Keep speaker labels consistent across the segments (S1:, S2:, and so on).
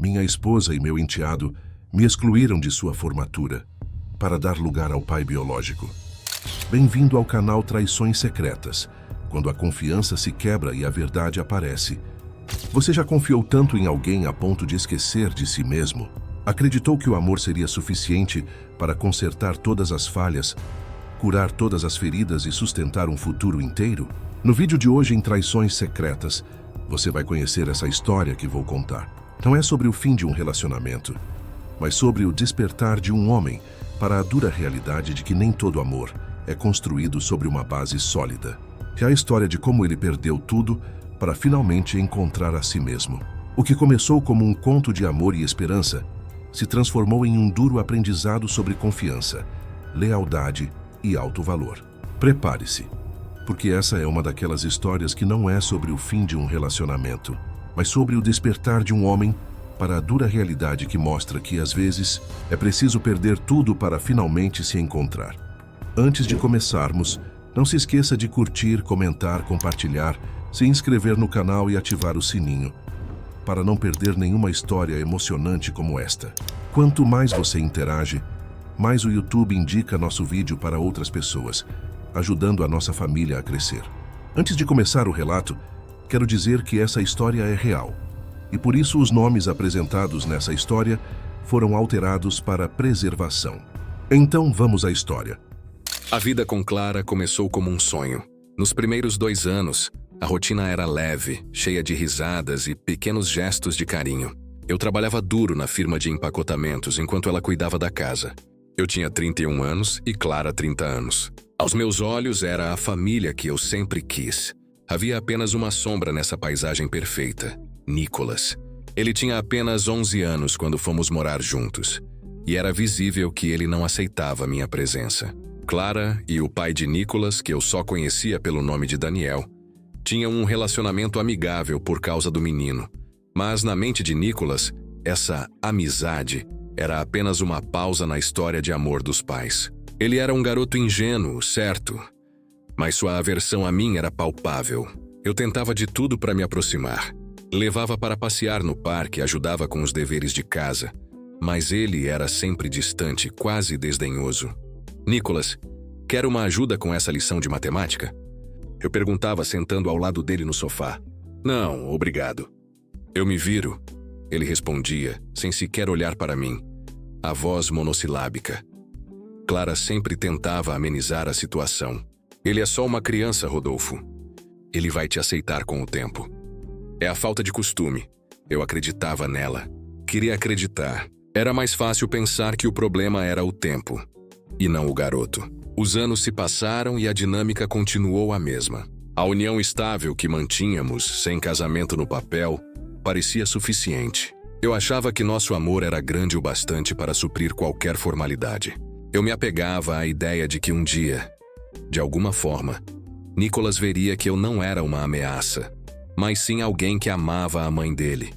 S1: Minha esposa e meu enteado me excluíram de sua formatura para dar lugar ao pai biológico. Bem-vindo ao canal Traições Secretas, quando a confiança se quebra e a verdade aparece. Você já confiou tanto em alguém a ponto de esquecer de si mesmo? Acreditou que o amor seria suficiente para consertar todas as falhas, curar todas as feridas e sustentar um futuro inteiro? No vídeo de hoje em Traições Secretas, você vai conhecer essa história que vou contar. Não é sobre o fim de um relacionamento, mas sobre o despertar de um homem para a dura realidade de que nem todo amor é construído sobre uma base sólida. É a história de como ele perdeu tudo para finalmente encontrar a si mesmo. O que começou como um conto de amor e esperança se transformou em um duro aprendizado sobre confiança, lealdade e alto valor. Prepare-se, porque essa é uma daquelas histórias que não é sobre o fim de um relacionamento, mas sobre o despertar de um homem para a dura realidade que mostra que, às vezes, é preciso perder tudo para finalmente se encontrar. Antes de começarmos, não se esqueça de curtir, comentar, compartilhar, se inscrever no canal e ativar o sininho, para não perder nenhuma história emocionante como esta. Quanto mais você interage, mais o YouTube indica nosso vídeo para outras pessoas, ajudando a nossa família a crescer. Antes de começar o relato, quero dizer que essa história é real, e por isso os nomes apresentados nessa história foram alterados para preservação. Então vamos à história.
S2: A vida com Clara começou como um sonho. Nos primeiros 2 anos, a rotina era leve, cheia de risadas e pequenos gestos de carinho. Eu trabalhava duro na firma de empacotamentos enquanto ela cuidava da casa. Eu tinha 31 anos e Clara 30 anos. Aos meus olhos era a família que eu sempre quis. Havia apenas uma sombra nessa paisagem perfeita: Nicholas. Ele tinha apenas 11 anos quando fomos morar juntos, e era visível que ele não aceitava minha presença. Clara e o pai de Nicholas, que eu só conhecia pelo nome de Daniel, tinham um relacionamento amigável por causa do menino. Mas na mente de Nicholas, essa amizade era apenas uma pausa na história de amor dos pais. Ele era um garoto ingênuo, certo, mas sua aversão a mim era palpável. Eu tentava de tudo para me aproximar. Levava para passear no parque, ajudava com os deveres de casa, mas ele era sempre distante, quase desdenhoso. Nicholas, quer uma ajuda com essa lição de matemática? Eu perguntava sentando ao lado dele no sofá. Não, obrigado. Eu me viro, ele respondia, sem sequer olhar para mim. A voz monossilábica. Clara sempre tentava amenizar a situação. Ele é só uma criança, Rodolfo. Ele vai te aceitar com o tempo. É a falta de costume. Eu acreditava nela. Queria acreditar. Era mais fácil pensar que o problema era o tempo, e não o garoto. Os anos se passaram e a dinâmica continuou a mesma. A união estável que mantínhamos, sem casamento no papel, parecia suficiente. Eu achava que nosso amor era grande o bastante para suprir qualquer formalidade. Eu me apegava à ideia de que um dia, de alguma forma, Nicholas veria que eu não era uma ameaça, mas sim alguém que amava a mãe dele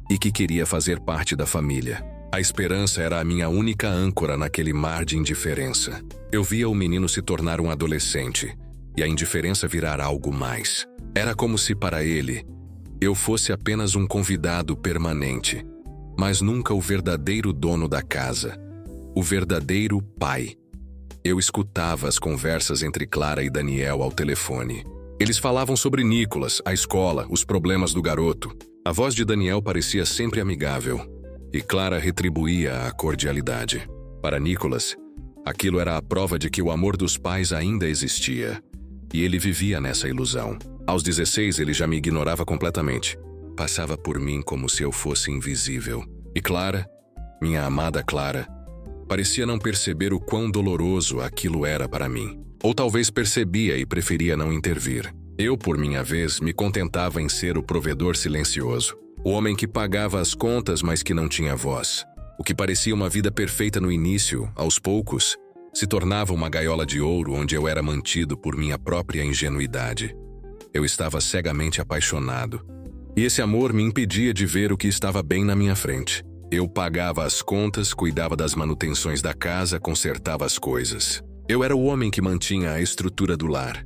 S2: e que queria fazer parte da família. A esperança era a minha única âncora naquele mar de indiferença. Eu via o menino se tornar um adolescente e a indiferença virar algo mais. Era como se para ele eu fosse apenas um convidado permanente, mas nunca o verdadeiro dono da casa, o verdadeiro pai. Eu escutava as conversas entre Clara e Daniel ao telefone. Eles falavam sobre Nicholas, a escola, os problemas do garoto. A voz de Daniel parecia sempre amigável, e Clara retribuía a cordialidade. Para Nicholas, aquilo era a prova de que o amor dos pais ainda existia, e ele vivia nessa ilusão. Aos 16, ele já me ignorava completamente. Passava por mim como se eu fosse invisível. E Clara, minha amada Clara, parecia não perceber o quão doloroso aquilo era para mim. Ou talvez percebia e preferia não intervir. Eu, por minha vez, me contentava em ser o provedor silencioso. O homem que pagava as contas, mas que não tinha voz. O que parecia uma vida perfeita no início, aos poucos, se tornava uma gaiola de ouro onde eu era mantido por minha própria ingenuidade. Eu estava cegamente apaixonado. E esse amor me impedia de ver o que estava bem na minha frente. Eu pagava as contas, cuidava das manutenções da casa, consertava as coisas. Eu era o homem que mantinha a estrutura do lar,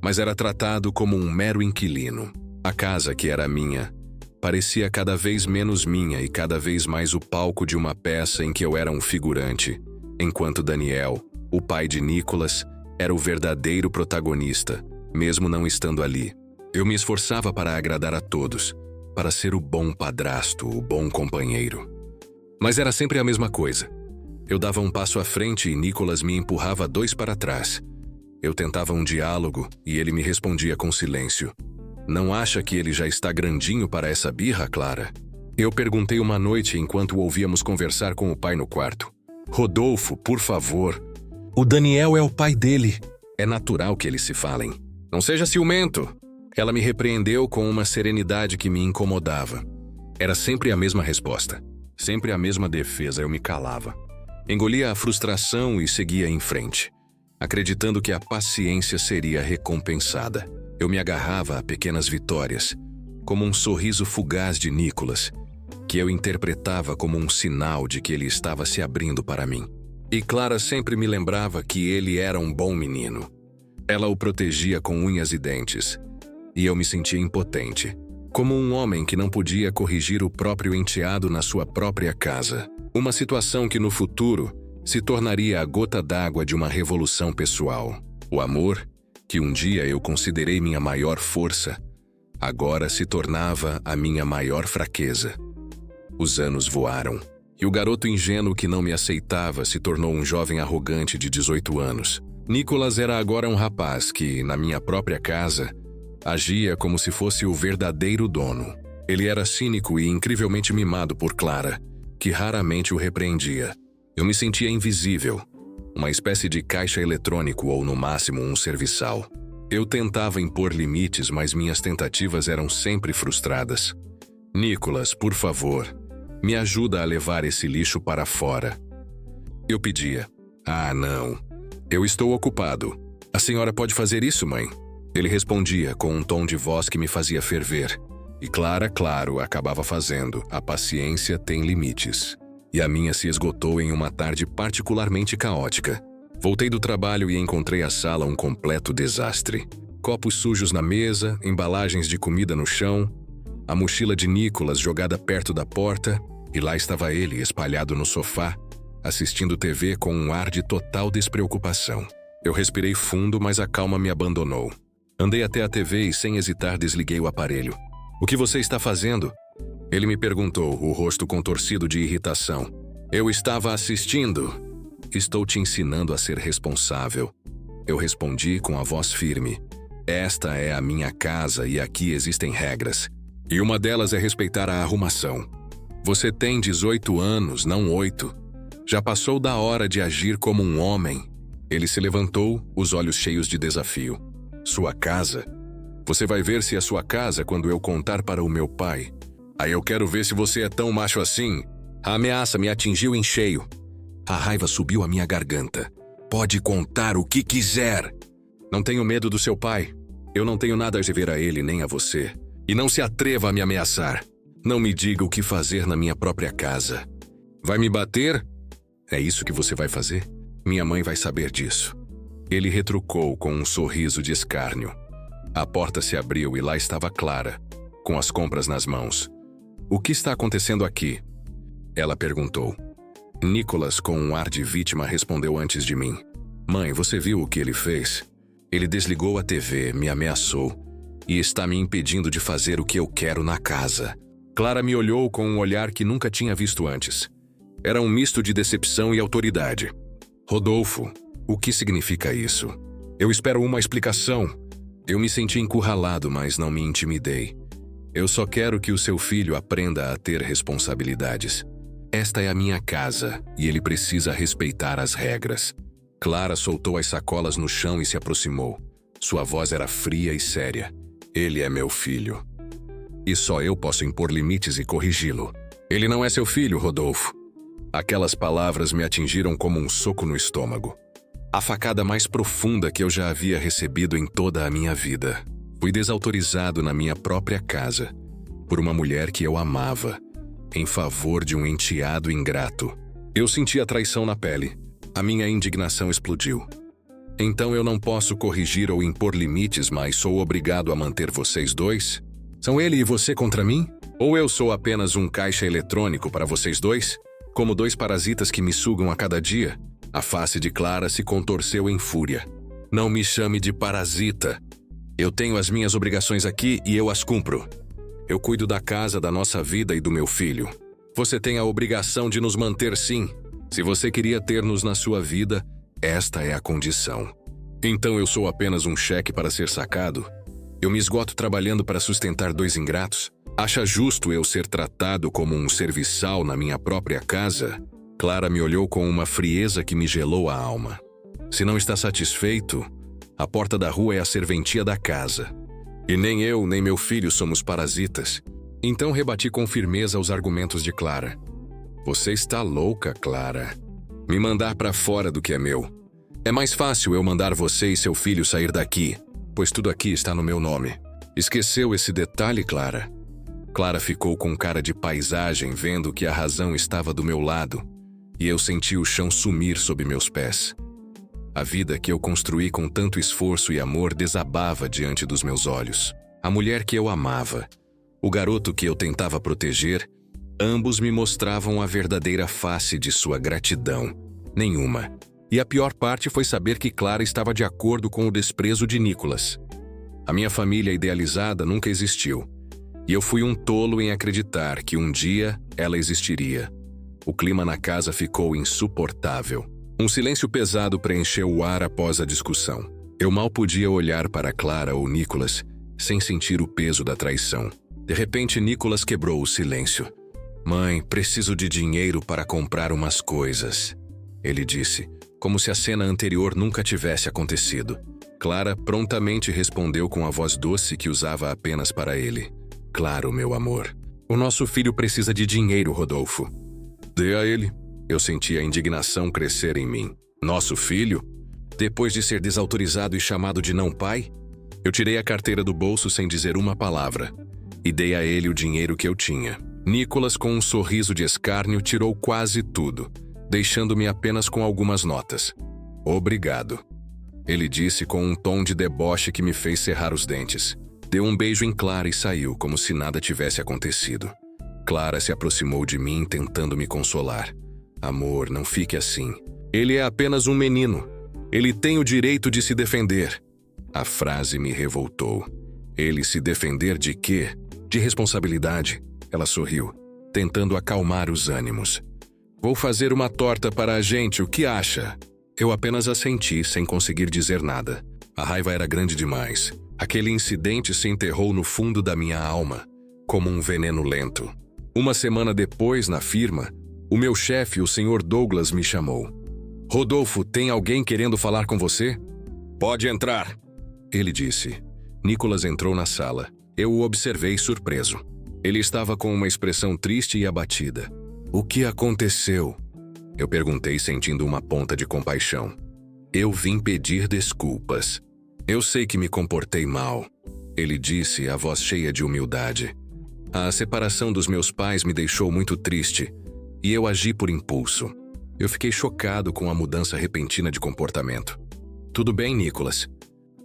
S2: mas era tratado como um mero inquilino. A casa, que era minha, parecia cada vez menos minha e cada vez mais o palco de uma peça em que eu era um figurante, enquanto Daniel, o pai de Nicholas, era o verdadeiro protagonista, mesmo não estando ali. Eu me esforçava para agradar a todos, para ser o bom padrasto, o bom companheiro. Mas era sempre a mesma coisa. Eu dava um passo à frente e Nicholas me empurrava 2 para trás. Eu tentava um diálogo e ele me respondia com silêncio. Não acha que ele já está grandinho para essa birra, Clara? Eu perguntei uma noite enquanto o ouvíamos conversar com o pai no quarto. Rodolfo, por favor. O Daniel é o pai dele. É natural que eles se falem. Não seja ciumento. Ela me repreendeu com uma serenidade que me incomodava. Era sempre a mesma resposta. Sempre a mesma defesa, eu me calava. Engolia a frustração e seguia em frente, acreditando que a paciência seria recompensada. Eu me agarrava a pequenas vitórias, como um sorriso fugaz de Nicholas, que eu interpretava como um sinal de que ele estava se abrindo para mim. E Clara sempre me lembrava que ele era um bom menino. Ela o protegia com unhas e dentes, e eu me sentia impotente, como um homem que não podia corrigir o próprio enteado na sua própria casa. Uma situação que no futuro se tornaria a gota d'água de uma revolução pessoal. O amor, que um dia eu considerei minha maior força, agora se tornava a minha maior fraqueza. Os anos voaram, e o garoto ingênuo que não me aceitava se tornou um jovem arrogante de 18 anos. Nicholas era agora um rapaz que, na minha própria casa, agia como se fosse o verdadeiro dono. Ele era cínico e incrivelmente mimado por Clara, que raramente o repreendia. Eu me sentia invisível, uma espécie de caixa eletrônico ou, no máximo, um serviçal. Eu tentava impor limites, mas minhas tentativas eram sempre frustradas. Nicholas, por favor, me ajuda a levar esse lixo para fora. Eu pedia. Ah, não. Eu estou ocupado. A senhora pode fazer isso, mãe? Ele respondia com um tom de voz que me fazia ferver. E Clara, claro, acabava fazendo. A paciência tem limites. E a minha se esgotou em uma tarde particularmente caótica. Voltei do trabalho e encontrei a sala um completo desastre. Copos sujos na mesa, embalagens de comida no chão, a mochila de Nicholas jogada perto da porta, e lá estava ele, espalhado no sofá, assistindo TV com um ar de total despreocupação. Eu respirei fundo, mas a calma me abandonou. Andei até a TV e, sem hesitar, desliguei o aparelho. "O que você está fazendo?" Ele me perguntou, o rosto contorcido de irritação. "Eu estava assistindo." "Estou te ensinando a ser responsável." Eu respondi com a voz firme. "Esta é a minha casa e aqui existem regras. E uma delas é respeitar a arrumação. Você tem 18 anos, não 8. Já passou da hora de agir como um homem." Ele se levantou, os olhos cheios de desafio. "Sua casa? Você vai ver se é sua casa quando eu contar para o meu pai. Aí eu quero ver se você é tão macho assim." A ameaça me atingiu em cheio. A raiva subiu à minha garganta. "Pode contar o que quiser." "Não tenho medo do seu pai. Eu não tenho nada a dever a ele nem a você. E não se atreva a me ameaçar. Não me diga o que fazer na minha própria casa. Vai me bater? É isso que você vai fazer? Minha mãe vai saber disso." Ele retrucou com um sorriso de escárnio. A porta se abriu e lá estava Clara, com as compras nas mãos. "O que está acontecendo aqui?" Ela perguntou. Nicholas, com um ar de vítima, respondeu antes de mim. "Mãe, você viu o que ele fez? Ele desligou a TV, me ameaçou e está me impedindo de fazer o que eu quero na casa." Clara me olhou com um olhar que nunca tinha visto antes. Era um misto de decepção e autoridade. "Rodolfo, o que significa isso? Eu espero uma explicação." Eu me senti encurralado, mas não me intimidei. "Eu só quero que o seu filho aprenda a ter responsabilidades. Esta é a minha casa e ele precisa respeitar as regras." Clara soltou as sacolas no chão e se aproximou. Sua voz era fria e séria. "Ele é meu filho. E só eu posso impor limites e corrigi-lo. Ele não é seu filho, Rodolfo." Aquelas palavras me atingiram como um soco no estômago. A facada mais profunda que eu já havia recebido em toda a minha vida. Fui desautorizado na minha própria casa, por uma mulher que eu amava, em favor de um enteado ingrato. Eu senti a traição na pele. A minha indignação explodiu. "Então eu não posso corrigir ou impor limites, mas sou obrigado a manter vocês dois?" São ele e você contra mim? Ou eu sou apenas um caixa eletrônico para vocês dois? Como dois parasitas que me sugam a cada dia? A face de Clara se contorceu em fúria. Não me chame de parasita. Eu tenho as minhas obrigações aqui e eu as cumpro. Eu cuido da casa, da nossa vida e do meu filho. Você tem a obrigação de nos manter, sim. Se você queria ter-nos na sua vida, esta é a condição. Então eu sou apenas um cheque para ser sacado? Eu me esgoto trabalhando para sustentar dois ingratos? Acha justo eu ser tratado como um serviçal na minha própria casa? Clara me olhou com uma frieza que me gelou a alma. Se não está satisfeito, a porta da rua é a serventia da casa. E nem eu, nem meu filho somos parasitas. Então rebati com firmeza os argumentos de Clara. Você está louca, Clara. Me mandar para fora do que é meu. É mais fácil eu mandar você e seu filho sair daqui, pois tudo aqui está no meu nome. Esqueceu esse detalhe, Clara? Clara ficou com cara de paisagem, vendo que a razão estava do meu lado, e eu senti o chão sumir sob meus pés. A vida que eu construí com tanto esforço e amor desabava diante dos meus olhos. A mulher que eu amava, o garoto que eu tentava proteger, ambos me mostravam a verdadeira face de sua gratidão. Nenhuma. E a pior parte foi saber que Clara estava de acordo com o desprezo de Nicholas. A minha família idealizada nunca existiu. E eu fui um tolo em acreditar que um dia ela existiria. O clima na casa ficou insuportável. Um silêncio pesado preencheu o ar após a discussão. Eu mal podia olhar para Clara ou Nicholas sem sentir o peso da traição. De repente, Nicholas quebrou o silêncio. Mãe, preciso de dinheiro para comprar umas coisas. Ele disse, como se a cena anterior nunca tivesse acontecido. Clara prontamente respondeu com a voz doce que usava apenas para ele. Claro, meu amor. O nosso filho precisa de dinheiro, Rodolfo. Dê a ele. Eu senti a indignação crescer em mim. Nosso filho? Depois de ser desautorizado e chamado de não pai? Eu tirei a carteira do bolso sem dizer uma palavra e dei a ele o dinheiro que eu tinha. Nicholas, com um sorriso de escárnio, tirou quase tudo, deixando-me apenas com algumas notas. Obrigado. Ele disse com um tom de deboche que me fez cerrar os dentes. Deu um beijo em Clara e saiu, como se nada tivesse acontecido. Clara se aproximou de mim, tentando me consolar. Amor, não fique assim. Ele é apenas um menino. Ele tem o direito de se defender. A frase me revoltou. Ele se defender de quê? De responsabilidade. Ela sorriu, tentando acalmar os ânimos. Vou fazer uma torta para a gente, o que acha? Eu apenas assenti, sem conseguir dizer nada. A raiva era grande demais. Aquele incidente se enterrou no fundo da minha alma, como um veneno lento. Uma semana depois, na firma, o meu chefe, o Sr. Douglas, me chamou. Rodolfo, tem alguém querendo falar com você? Pode entrar, ele disse. Nicholas entrou na sala. Eu o observei surpreso. Ele estava com uma expressão triste e abatida. O que aconteceu? Eu perguntei, sentindo uma ponta de compaixão. Eu vim pedir desculpas. Eu sei que me comportei mal, ele disse, a voz cheia de humildade. A separação dos meus pais me deixou muito triste e eu agi por impulso. Eu fiquei chocado com a mudança repentina de comportamento. Tudo bem, Nicholas?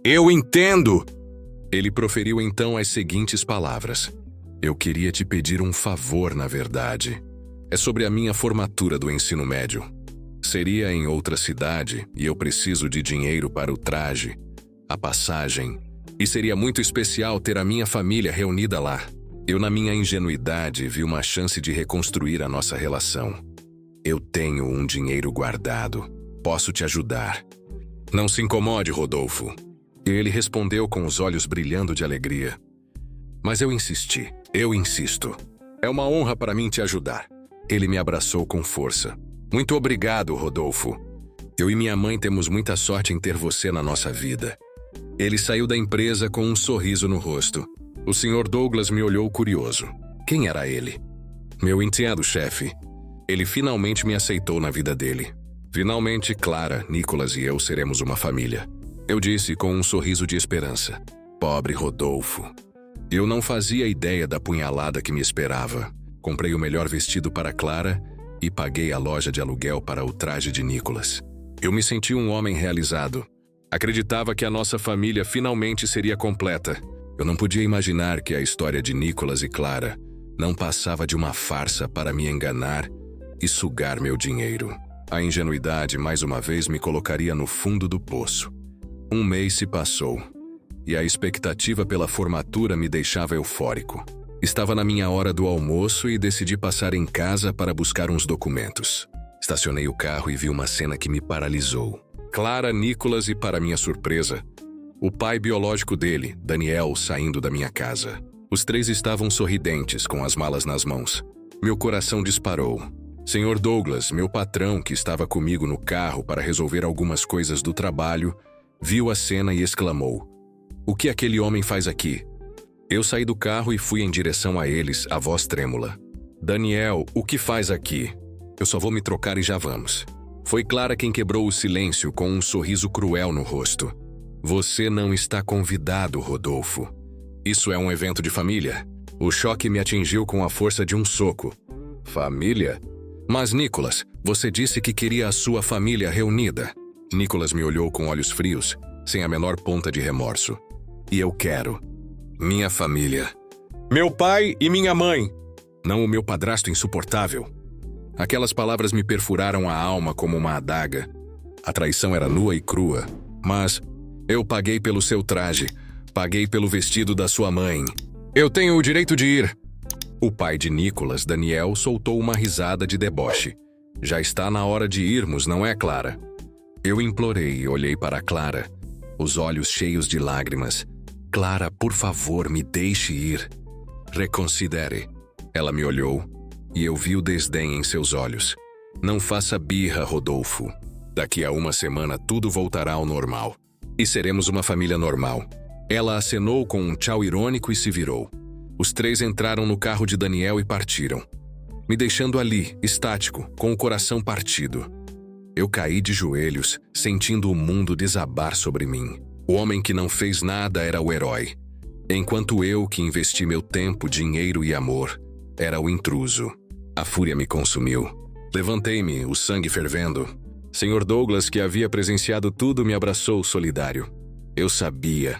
S2: Eu entendo! Ele proferiu então as seguintes palavras. Eu queria te pedir um favor, na verdade. É sobre a minha formatura do ensino médio. Seria em outra cidade e eu preciso de dinheiro para o traje, a passagem, e seria muito especial ter a minha família reunida lá. Eu, na minha ingenuidade, vi uma chance de reconstruir a nossa relação. Eu tenho um dinheiro guardado. Posso te ajudar. Não se incomode, Rodolfo. E ele respondeu com os olhos brilhando de alegria. Mas eu insisti. Eu insisto. É uma honra para mim te ajudar. Ele me abraçou com força. Muito obrigado, Rodolfo. Eu e minha mãe temos muita sorte em ter você na nossa vida. Ele saiu da empresa com um sorriso no rosto. O Sr. Douglas me olhou curioso. Quem era ele? Meu enteado, chefe. Ele finalmente me aceitou na vida dele. Finalmente, Clara, Nicholas e eu seremos uma família. Eu disse com um sorriso de esperança. Pobre Rodolfo. Eu não fazia ideia da punhalada que me esperava. Comprei o melhor vestido para Clara e paguei a loja de aluguel para o traje de Nicholas. Eu me senti um homem realizado. Acreditava que a nossa família finalmente seria completa. Eu não podia imaginar que a história de Nicholas e Clara não passava de uma farsa para me enganar e sugar meu dinheiro. A ingenuidade, mais uma vez, me colocaria no fundo do poço. Um mês se passou, e a expectativa pela formatura me deixava eufórico. Estava na minha hora do almoço e decidi passar em casa para buscar uns documentos. Estacionei o carro e vi uma cena que me paralisou. Clara, Nicholas e, para minha surpresa, o pai biológico dele, Daniel, saindo da minha casa. Os três estavam sorridentes, com as malas nas mãos. Meu coração disparou. Sr. Douglas, meu patrão, que estava comigo no carro para resolver algumas coisas do trabalho, viu a cena e exclamou: "O que aquele homem faz aqui?" Eu saí do carro e fui em direção a eles, a voz trêmula. "Daniel, o que faz aqui? Eu só vou me trocar e já vamos." Foi Clara quem quebrou o silêncio com um sorriso cruel no rosto. "Você não está convidado, Rodolfo. Isso é um evento de família." O choque me atingiu com a força de um soco. "Família? Mas, Nicholas, você disse que queria a sua família reunida." Nicholas me olhou com olhos frios, sem a menor ponta de remorso. "E eu quero minha família. Meu pai e minha mãe. Não o meu padrasto insuportável." Aquelas palavras me perfuraram a alma como uma adaga. A traição era nua e crua. "Mas eu paguei pelo seu traje. Paguei pelo vestido da sua mãe. Eu tenho o direito de ir." O pai de Nicholas, Daniel, soltou uma risada de deboche. "Já está na hora de irmos, não é, Clara?" Eu implorei e olhei para Clara, os olhos cheios de lágrimas. "Clara, por favor, me deixe ir. Reconsidere." Ela me olhou e eu vi o desdém em seus olhos. "Não faça birra, Rodolfo. Daqui a uma semana tudo voltará ao normal. E seremos uma família normal." Ela acenou com um tchau irônico e se virou. Os três entraram no carro de Daniel e partiram, me deixando ali, estático, com o coração partido. Eu caí de joelhos, sentindo o mundo desabar sobre mim. O homem que não fez nada era o herói, enquanto eu, que investi meu tempo, dinheiro e amor, era o intruso. A fúria me consumiu. Levantei-me, o sangue fervendo. Sr. Douglas, que havia presenciado tudo, me abraçou solidário. Eu sabia.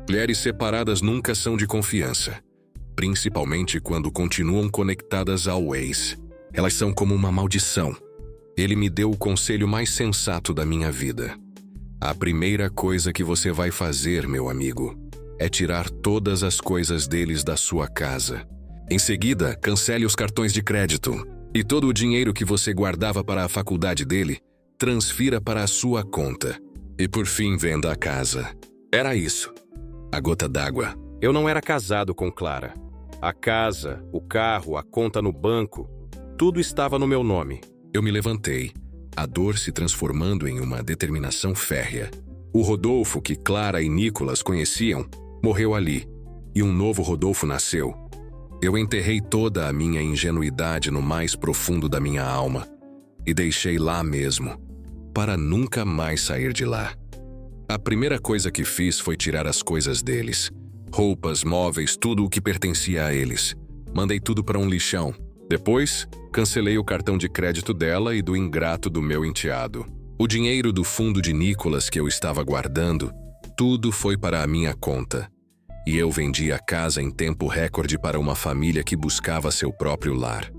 S2: Mulheres separadas nunca são de confiança, principalmente quando continuam conectadas ao ex. Elas são como uma maldição. Ele me deu o conselho mais sensato da minha vida. "A primeira coisa que você vai fazer, meu amigo, é tirar todas as coisas deles da sua casa. Em seguida, cancele os cartões de crédito. E todo o dinheiro que você guardava para a faculdade dele, transfira para a sua conta. E por fim, venda a casa." Era isso. A gota d'água. Eu não era casado com Clara. A casa, o carro, a conta no banco, tudo estava no meu nome. Eu me levantei, a dor se transformando em uma determinação férrea. O Rodolfo que Clara e Nicholas conheciam morreu ali, e um novo Rodolfo nasceu. Eu enterrei toda a minha ingenuidade no mais profundo da minha alma e deixei lá mesmo, para nunca mais sair de lá. A primeira coisa que fiz foi tirar as coisas deles. Roupas, móveis, tudo o que pertencia a eles. Mandei tudo para um lixão. Depois, cancelei o cartão de crédito dela e do ingrato do meu enteado. O dinheiro do fundo de Nicholas que eu estava guardando, tudo foi para a minha conta. E eu vendi a casa em tempo recorde para uma família que buscava seu próprio lar.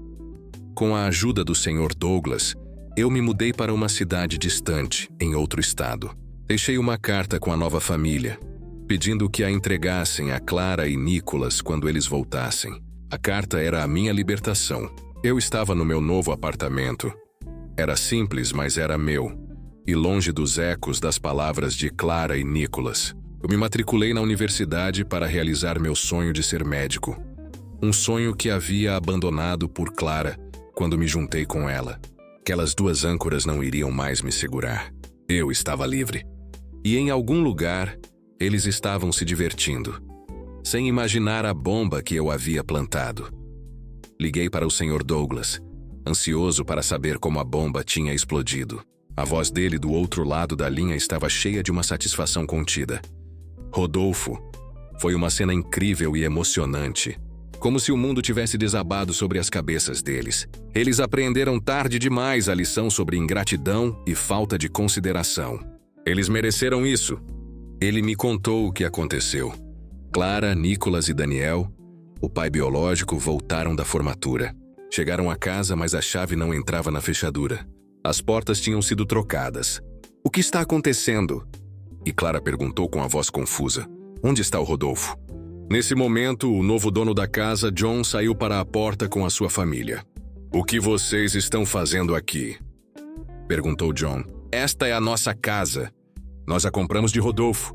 S2: Com a ajuda do Sr. Douglas, eu me mudei para uma cidade distante, em outro estado. Deixei uma carta com a nova família, pedindo que a entregassem a Clara e Nicholas quando eles voltassem. A carta era a minha libertação. Eu estava no meu novo apartamento. Era simples, mas era meu, e longe dos ecos das palavras de Clara e Nicholas. Eu me matriculei na universidade para realizar meu sonho de ser médico. Um sonho que havia abandonado por Clara quando me juntei com ela. Aquelas duas âncoras não iriam mais me segurar. Eu estava livre. E em algum lugar, eles estavam se divertindo, sem imaginar a bomba que eu havia plantado. Liguei para o Sr. Douglas, ansioso para saber como a bomba tinha explodido. A voz dele do outro lado da linha estava cheia de uma satisfação contida. "Rodolfo, foi uma cena incrível e emocionante. Como se o mundo tivesse desabado sobre as cabeças deles. Eles apreenderam tarde demais a lição sobre ingratidão e falta de consideração. Eles mereceram isso." Ele me contou o que aconteceu. Clara, Nicolas e Daniel, o pai biológico, voltaram da formatura. Chegaram a casa, mas a chave não entrava na fechadura. As portas tinham sido trocadas. "O que está acontecendo?" E Clara perguntou com a voz confusa. "Onde está o Rodolfo?" Nesse momento, o novo dono da casa, John, saiu para a porta com a sua família. "O que vocês estão fazendo aqui?" perguntou John. "Esta é a nossa casa. Nós a compramos de Rodolfo,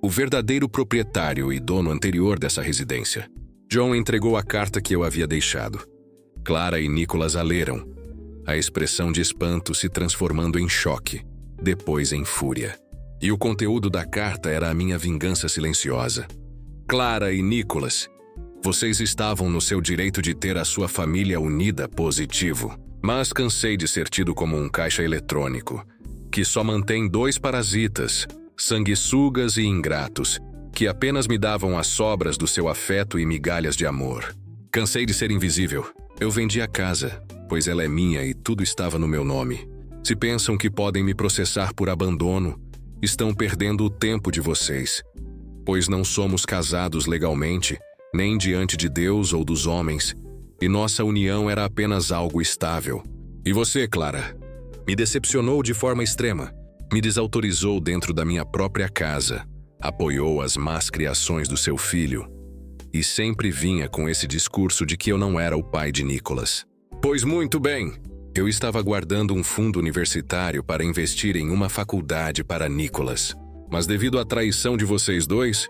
S2: o verdadeiro proprietário e dono anterior dessa residência." John entregou a carta que eu havia deixado. Clara e Nicolas a leram, a expressão de espanto se transformando em choque, depois em fúria. E o conteúdo da carta era a minha vingança silenciosa. "Clara e Nicolas, vocês estavam no seu direito de ter a sua família unida, positivo. Mas cansei de ser tido como um caixa eletrônico, que só mantém 2 parasitas, sanguessugas e ingratos, que apenas me davam as sobras do seu afeto e migalhas de amor. Cansei de ser invisível. Eu vendi a casa, pois ela é minha e tudo estava no meu nome. Se pensam que podem me processar por abandono, estão perdendo o tempo de vocês, pois não somos casados legalmente, nem diante de Deus ou dos homens, e nossa união era apenas algo estável. E você, Clara, me decepcionou de forma extrema, me desautorizou dentro da minha própria casa, apoiou as más criações do seu filho, e sempre vinha com esse discurso de que eu não era o pai de Nicolas. Pois muito bem, eu estava guardando um fundo universitário para investir em uma faculdade para Nicolas. Mas devido à traição de vocês dois,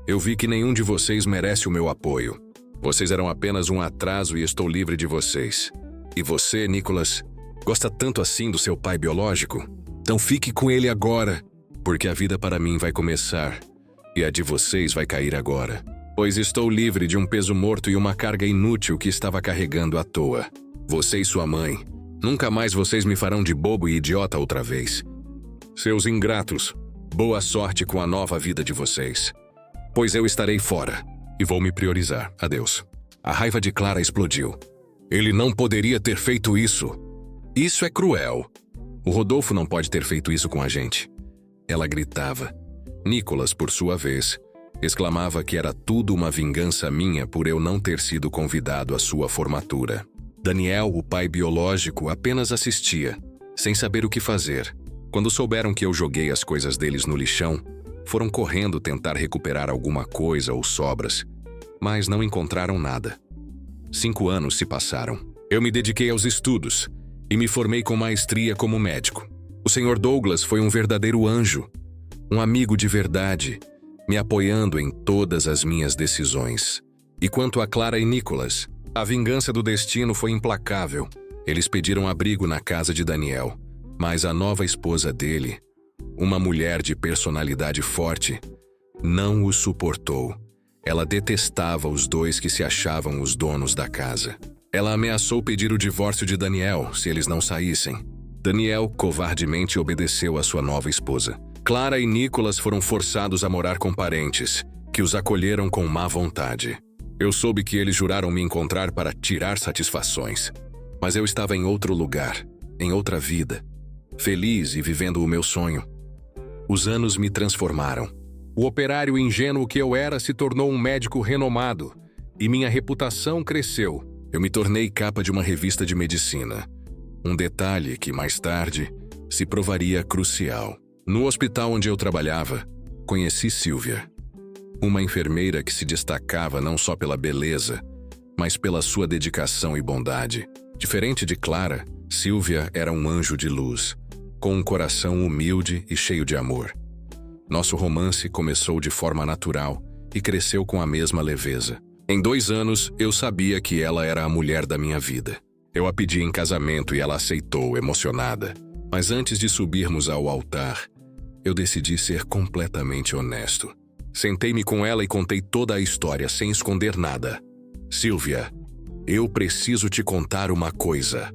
S2: eu vi que nenhum de vocês merece o meu apoio. Vocês eram apenas um atraso e estou livre de vocês. E você, Nicolas, gosta tanto assim do seu pai biológico? Então fique com ele agora, porque a vida para mim vai começar, e a de vocês vai cair agora. Pois estou livre de um peso morto e uma carga inútil que estava carregando à toa. Você e sua mãe, nunca mais vocês me farão de bobo e idiota outra vez. Seus ingratos, boa sorte com a nova vida de vocês. Pois eu estarei fora, e vou me priorizar. Adeus." A raiva de Clara explodiu. "Ele não poderia ter feito isso. Isso é cruel. O Rodolfo não pode ter feito isso com a gente." Ela gritava. Nicolas, por sua vez, exclamava que era tudo uma vingança minha por eu não ter sido convidado à sua formatura. Daniel, o pai biológico, apenas assistia, sem saber o que fazer. Quando souberam que eu joguei as coisas deles no lixão, foram correndo tentar recuperar alguma coisa ou sobras, mas não encontraram nada. 5 anos se passaram. Eu me dediquei aos estudos e me formei com maestria como médico. O Sr. Douglas foi um verdadeiro anjo, um amigo de verdade, me apoiando em todas as minhas decisões. E quanto a Clara e Nicolas, a vingança do destino foi implacável. Eles pediram abrigo na casa de Daniel, mas a nova esposa dele, uma mulher de personalidade forte, não o suportou. Ela detestava os dois que se achavam os donos da casa. Ela ameaçou pedir o divórcio de Daniel se eles não saíssem. Daniel covardemente obedeceu à sua nova esposa. Clara e Nicolas foram forçados a morar com parentes, que os acolheram com má vontade. Eu soube que eles juraram me encontrar para tirar satisfações, mas eu estava em outro lugar, em outra vida, feliz e vivendo o meu sonho. Os anos me transformaram. O operário ingênuo que eu era se tornou um médico renomado, e minha reputação cresceu. Eu me tornei capa de uma revista de medicina. Um detalhe que, mais tarde, se provaria crucial. No hospital onde eu trabalhava, conheci Silvia, uma enfermeira que se destacava não só pela beleza, mas pela sua dedicação e bondade. Diferente de Clara, Silvia era um anjo de luz, com um coração humilde e cheio de amor. Nosso romance começou de forma natural e cresceu com a mesma leveza. Em 2 anos, eu sabia que ela era a mulher da minha vida. Eu a pedi em casamento e ela aceitou, emocionada. Mas antes de subirmos ao altar, eu decidi ser completamente honesto. Sentei-me com ela e contei toda a história, sem esconder nada. Silvia, eu preciso te contar uma coisa.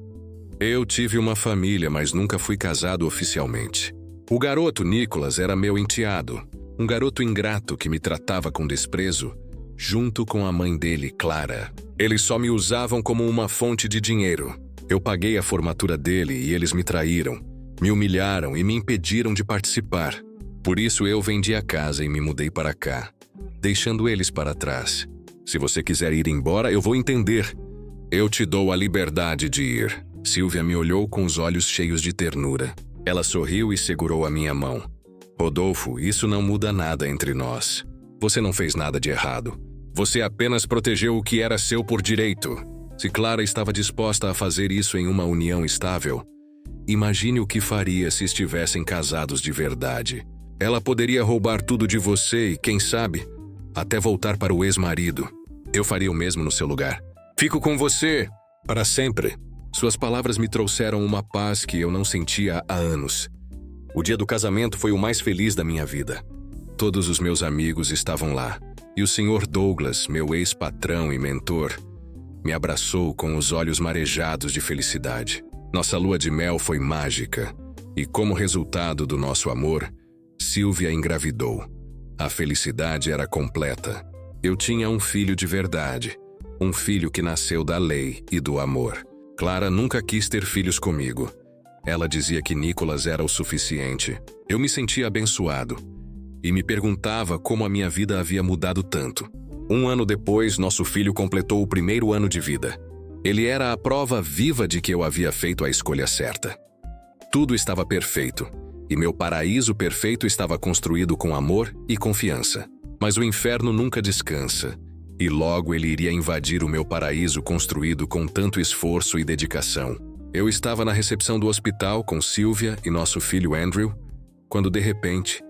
S2: Eu tive uma família, mas nunca fui casado oficialmente. O garoto Nicolas era meu enteado, um garoto ingrato que me tratava com desprezo, junto com a mãe dele, Clara. Eles só me usavam como uma fonte de dinheiro. Eu paguei a formatura dele e eles me traíram, me humilharam e me impediram de participar. Por isso eu vendi a casa e me mudei para cá. deixando eles para trás. Se você quiser ir embora, eu vou entender. Eu te dou a liberdade de ir. Silvia me olhou com os olhos cheios de ternura. Ela sorriu e segurou a minha mão. Rodolfo, isso não muda nada entre nós. Você não fez nada de errado. Você apenas protegeu o que era seu por direito. Se Clara estava disposta a fazer isso em uma união estável, imagine o que faria se estivessem casados de verdade. Ela poderia roubar tudo de você e, quem sabe, até voltar para o ex-marido. Eu faria o mesmo no seu lugar. Fico com você, para sempre. Suas palavras me trouxeram uma paz que eu não sentia há anos. O dia do casamento foi o mais feliz da minha vida. Todos os meus amigos estavam lá, e o Sr. Douglas, meu ex-patrão e mentor, me abraçou com os olhos marejados de felicidade. Nossa lua de mel foi mágica, e como resultado do nosso amor, Silvia engravidou. A felicidade era completa. Eu tinha um filho de verdade, um filho que nasceu da lei e do amor. Clara nunca quis ter filhos comigo. Ela dizia que Nicolas era o suficiente. Eu me sentia abençoado e me perguntava como a minha vida havia mudado tanto. 1 ano depois, nosso filho completou o 1º ano de vida. Ele era a prova viva de que eu havia feito a escolha certa. Tudo estava perfeito, e meu paraíso perfeito estava construído com amor e confiança. Mas o inferno nunca descansa, e logo ele iria invadir o meu paraíso construído com tanto esforço e dedicação. Eu estava na recepção do hospital com Silvia e nosso filho Andrew, quando de repente,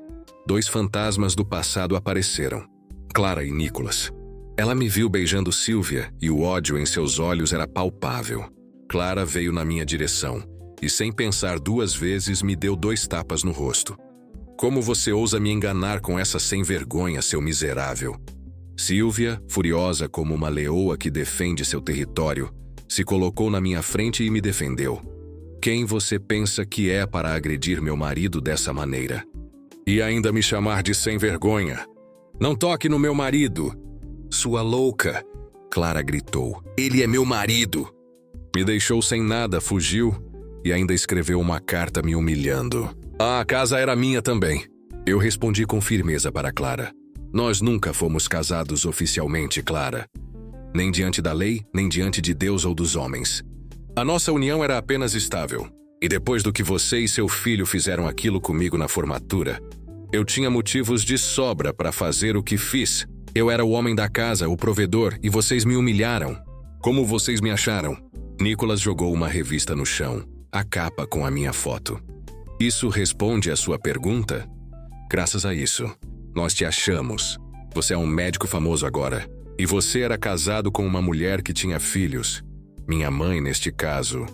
S2: 2 fantasmas do passado apareceram. Clara e Nicolas. Ela me viu beijando Silvia e o ódio em seus olhos era palpável. Clara veio na minha direção e, sem pensar 2 vezes, me deu 2 tapas no rosto. Como você ousa me enganar com essa sem-vergonha, seu miserável? Silvia, furiosa como uma leoa que defende seu território, se colocou na minha frente e me defendeu. Quem você pensa que é para agredir meu marido dessa maneira? E ainda me chamar de sem-vergonha? Não toque no meu marido! Sua louca! Clara gritou. Ele é meu marido! Me deixou sem nada, fugiu e ainda escreveu uma carta me humilhando. A casa era minha também. Eu respondi com firmeza para Clara. Nós nunca fomos casados oficialmente, Clara. Nem diante da lei, nem diante de Deus ou dos homens. A nossa união era apenas estável. E depois do que você e seu filho fizeram aquilo comigo na formatura, eu tinha motivos de sobra para fazer o que fiz. Eu era o homem da casa, o provedor, e vocês me humilharam. Como vocês me acharam? Nicolas jogou uma revista no chão, a capa com a minha foto. Isso responde à sua pergunta? Graças a isso, nós te achamos. Você é um médico famoso agora. E você era casado com uma mulher que tinha filhos. Minha mãe, neste caso.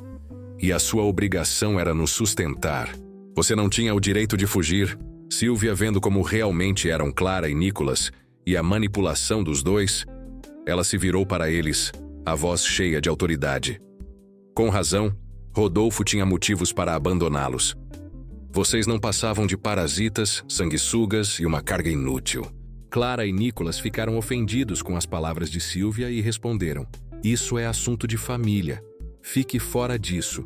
S2: E a sua obrigação era nos sustentar. Você não tinha o direito de fugir. Silvia, vendo como realmente eram Clara e Nicolas, e a manipulação dos dois, ela se virou para eles, a voz cheia de autoridade. Com razão, Rodolfo tinha motivos para abandoná-los. Vocês não passavam de parasitas, sanguessugas e uma carga inútil. Clara e Nicolas ficaram ofendidos com as palavras de Silvia e responderam: isso é assunto de família. Fique fora disso.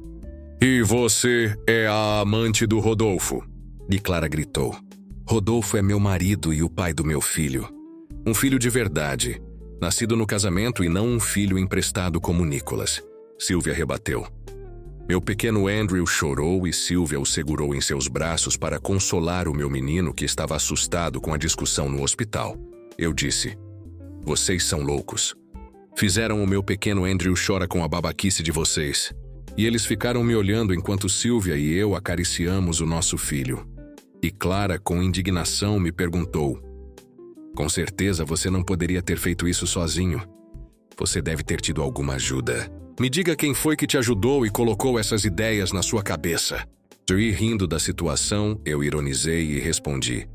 S2: E você é a amante do Rodolfo? E Clara gritou. Rodolfo é meu marido e o pai do meu filho. Um filho de verdade, nascido no casamento e não um filho emprestado como Nicolas. Silvia rebateu. Meu pequeno Andrew chorou e Silvia o segurou em seus braços para consolar o meu menino que estava assustado com a discussão no hospital. Eu disse: vocês são loucos. Fizeram o meu pequeno Andrew chorar com a babaquice de vocês. E eles ficaram me olhando enquanto Silvia e eu acariciamos o nosso filho. E Clara, com indignação, me perguntou: com certeza você não poderia ter feito isso sozinho. Você deve ter tido alguma ajuda. Me diga quem foi que te ajudou e colocou essas ideias na sua cabeça. E rindo da situação, eu ironizei e respondi: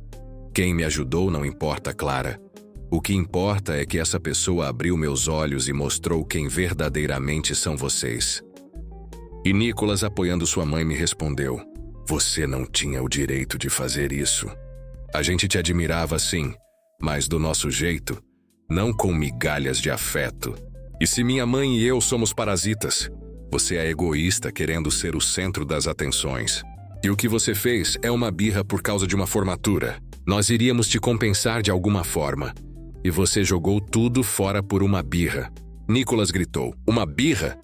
S2: quem me ajudou não importa, Clara. O que importa é que essa pessoa abriu meus olhos e mostrou quem verdadeiramente são vocês. E Nicolas, apoiando sua mãe, me respondeu: você não tinha o direito de fazer isso. A gente te admirava sim, mas do nosso jeito, não com migalhas de afeto. E se minha mãe e eu somos parasitas, você é egoísta querendo ser o centro das atenções. E o que você fez é uma birra por causa de uma formatura. Nós iríamos te compensar de alguma forma. e você jogou tudo fora por uma birra. Nicholas gritou. Uma birra?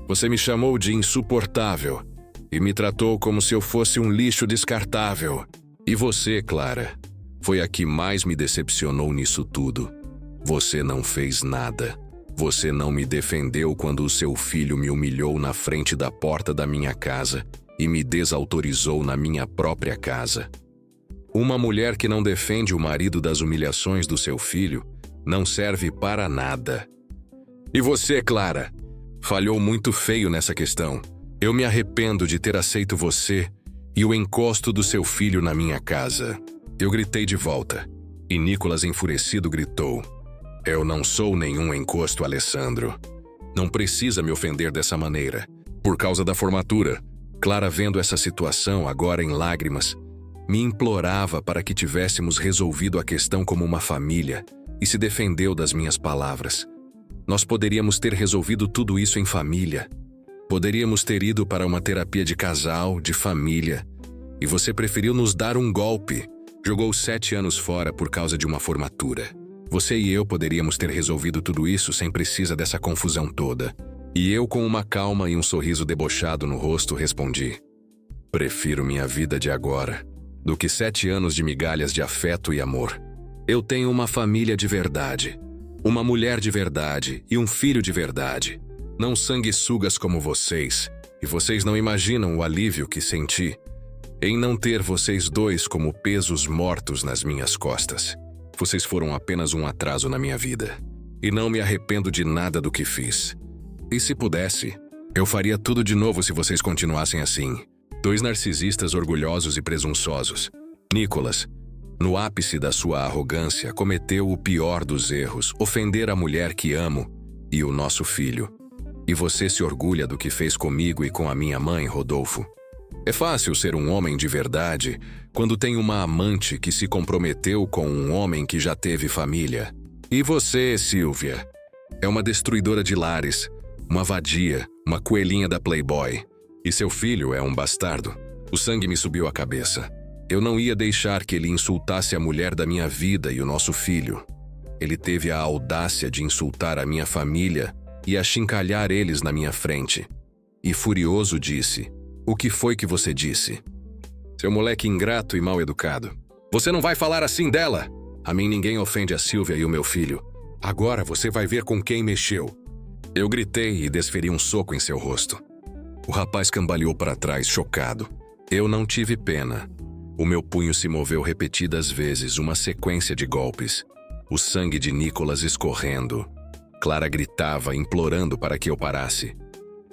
S2: Você me chamou de insuportável e me tratou como se eu fosse um lixo descartável. E você, Clara, foi a que mais me decepcionou nisso tudo. Você não fez nada. Você não me defendeu quando o seu filho me humilhou na frente da porta da minha casa e me desautorizou na minha própria casa. Uma mulher que não defende o marido das humilhações do seu filho não serve para nada. E você, Clara, falhou muito feio nessa questão. Eu me arrependo de ter aceito você e o encosto do seu filho na minha casa. Eu gritei de volta, e Nicholas, enfurecido, gritou. Eu não sou nenhum encosto, Alessandro. Não precisa me ofender dessa maneira. Por causa da formatura, Clara, vendo essa situação agora em lágrimas, me implorava para que tivéssemos resolvido a questão como uma família e se defendeu das minhas palavras. Nós poderíamos ter resolvido tudo isso em família. Poderíamos ter ido para uma terapia de casal, de família. E você preferiu nos dar um golpe. Jogou 7 anos fora por causa de uma formatura. Você e eu poderíamos ter resolvido tudo isso sem precisar dessa confusão toda. E eu, com uma calma e um sorriso debochado no rosto, respondi. Prefiro minha vida de agora do que 7 anos de migalhas de afeto e amor. Eu tenho uma família de verdade. Uma mulher de verdade e um filho de verdade. Não sanguessugas como vocês. E vocês não imaginam o alívio que senti em não ter vocês dois como pesos mortos nas minhas costas. Vocês foram apenas um atraso na minha vida. E não me arrependo de nada do que fiz. E se pudesse, eu faria tudo de novo se vocês continuassem assim. 2 narcisistas orgulhosos e presunçosos. Nicholas, no ápice da sua arrogância, cometeu o pior dos erros, ofender a mulher que amo e o nosso filho. E você se orgulha do que fez comigo e com a minha mãe, Rodolfo. É fácil ser um homem de verdade quando tem uma amante que se comprometeu com um homem que já teve família. E você, Silvia, é uma destruidora de lares, uma vadia, uma coelhinha da Playboy. E seu filho é um bastardo. O sangue me subiu à cabeça. Eu não ia deixar que ele insultasse a mulher da minha vida e o nosso filho. Ele teve a audácia de insultar a minha família e achincalhar eles na minha frente. E furioso disse, o que foi que você disse? Seu moleque ingrato e mal educado. Você não vai falar assim dela! A mim ninguém ofende a Silvia e o meu filho. Agora você vai ver com quem mexeu. Eu gritei e desferi um soco em seu rosto. O rapaz cambaleou para trás, chocado. Eu não tive pena. O meu punho se moveu repetidas vezes, uma sequência de golpes. O sangue de Nicholas escorrendo. Clara gritava, implorando para que eu parasse.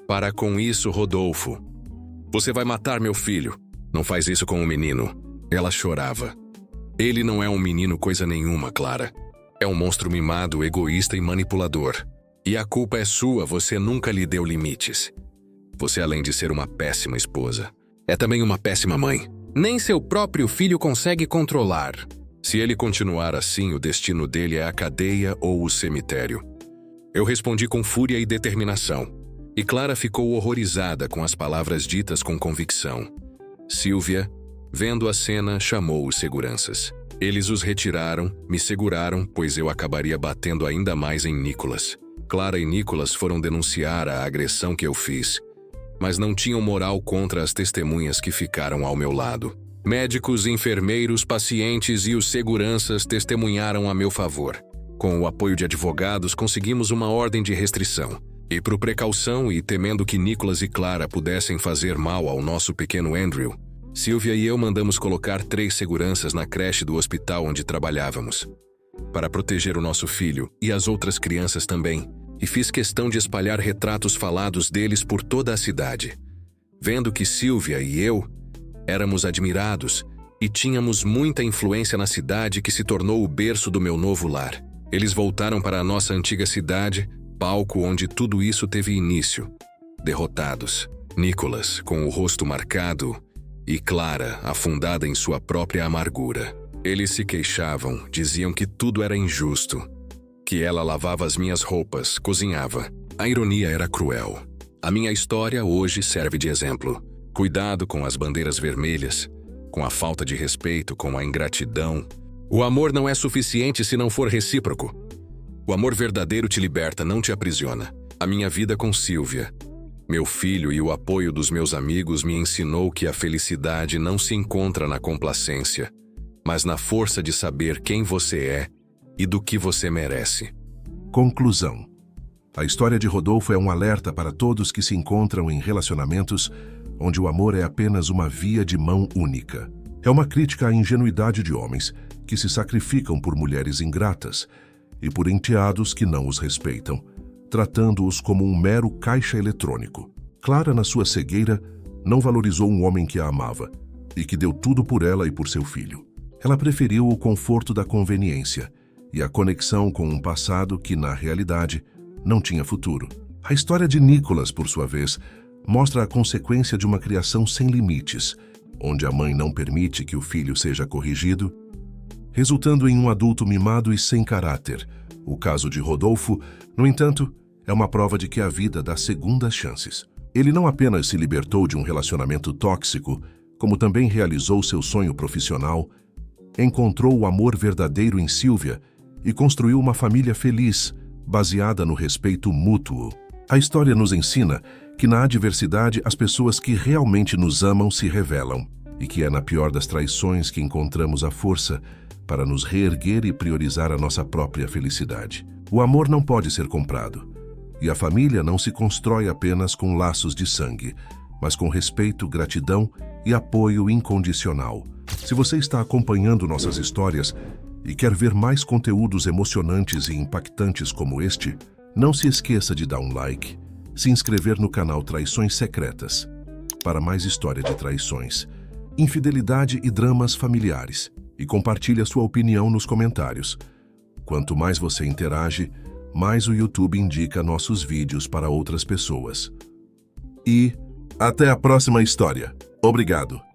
S2: Para com isso, Rodolfo. Você vai matar meu filho. Não faz isso com o menino. Ela chorava. Ele não é um menino coisa nenhuma, Clara. É um monstro mimado, egoísta e manipulador. E a culpa é sua, você nunca lhe deu limites. Você, além de ser uma péssima esposa, é também uma péssima mãe. Nem seu próprio filho consegue controlar. Se ele continuar assim, o destino dele é a cadeia ou o cemitério. Eu respondi com fúria e determinação. E Clara ficou horrorizada com as palavras ditas com convicção. Silvia, vendo a cena, chamou os seguranças. Eles os retiraram, me seguraram, pois eu acabaria batendo ainda mais em Nicholas. Clara e Nicholas foram denunciar a agressão que eu fiz, mas não tinham moral contra as testemunhas que ficaram ao meu lado. Médicos, enfermeiros, pacientes e os seguranças testemunharam a meu favor. Com o apoio de advogados, conseguimos uma ordem de restrição. E por precaução e temendo que Nicholas e Clara pudessem fazer mal ao nosso pequeno Andrew, Silvia e eu mandamos colocar 3 seguranças na creche do hospital onde trabalhávamos, para proteger o nosso filho e as outras crianças também, e fiz questão de espalhar retratos falados deles por toda a cidade. Vendo que Silvia e eu éramos admirados e tínhamos muita influência na cidade que se tornou o berço do meu novo lar. Eles voltaram para a nossa antiga cidade, palco onde tudo isso teve início. Derrotados, Nicholas com o rosto marcado e Clara afundada em sua própria amargura. Eles se queixavam, diziam que tudo era injusto, que ela lavava as minhas roupas, cozinhava. A ironia era cruel. A minha história hoje serve de exemplo. Cuidado com as bandeiras vermelhas, com a falta de respeito, com a ingratidão, O amor não é suficiente se não for recíproco. O amor verdadeiro te liberta, não te aprisiona. A minha vida com Silvia, meu filho e o apoio dos meus amigos me ensinou que a felicidade não se encontra na complacência, mas na força de saber quem você é e do que você merece.
S1: Conclusão. A história de Rodolfo é um alerta para todos que se encontram em relacionamentos onde o amor é apenas uma via de mão única. É uma crítica à ingenuidade de homens que se sacrificam por mulheres ingratas e por enteados que não os respeitam, tratando-os como um mero caixa eletrônico. Clara, na sua cegueira, não valorizou um homem que a amava e que deu tudo por ela e por seu filho. Ela preferiu o conforto da conveniência e a conexão com um passado que, na realidade, não tinha futuro. A história de Nicholas, por sua vez, mostra a consequência de uma criação sem limites, onde a mãe não permite que o filho seja corrigido, resultando em um adulto mimado e sem caráter. O caso de Rodolfo, no entanto, é uma prova de que a vida dá segundas chances. Ele não apenas se libertou de um relacionamento tóxico, como também realizou seu sonho profissional, encontrou o amor verdadeiro em Silvia e construiu uma família feliz, baseada no respeito mútuo. A história nos ensina que na adversidade as pessoas que realmente nos amam se revelam e que é na pior das traições que encontramos a força para nos reerguer e priorizar a nossa própria felicidade. O amor não pode ser comprado, e a família não se constrói apenas com laços de sangue, mas com respeito, gratidão e apoio incondicional. Se você está acompanhando nossas histórias e quer ver mais conteúdos emocionantes e impactantes como este, não se esqueça de dar um like, se inscrever no canal Traições Secretas, para mais história de traições, infidelidade e dramas familiares, e compartilhe a sua opinião nos comentários. Quanto mais você interage, mais o YouTube indica nossos vídeos para outras pessoas. E até a próxima história. Obrigado!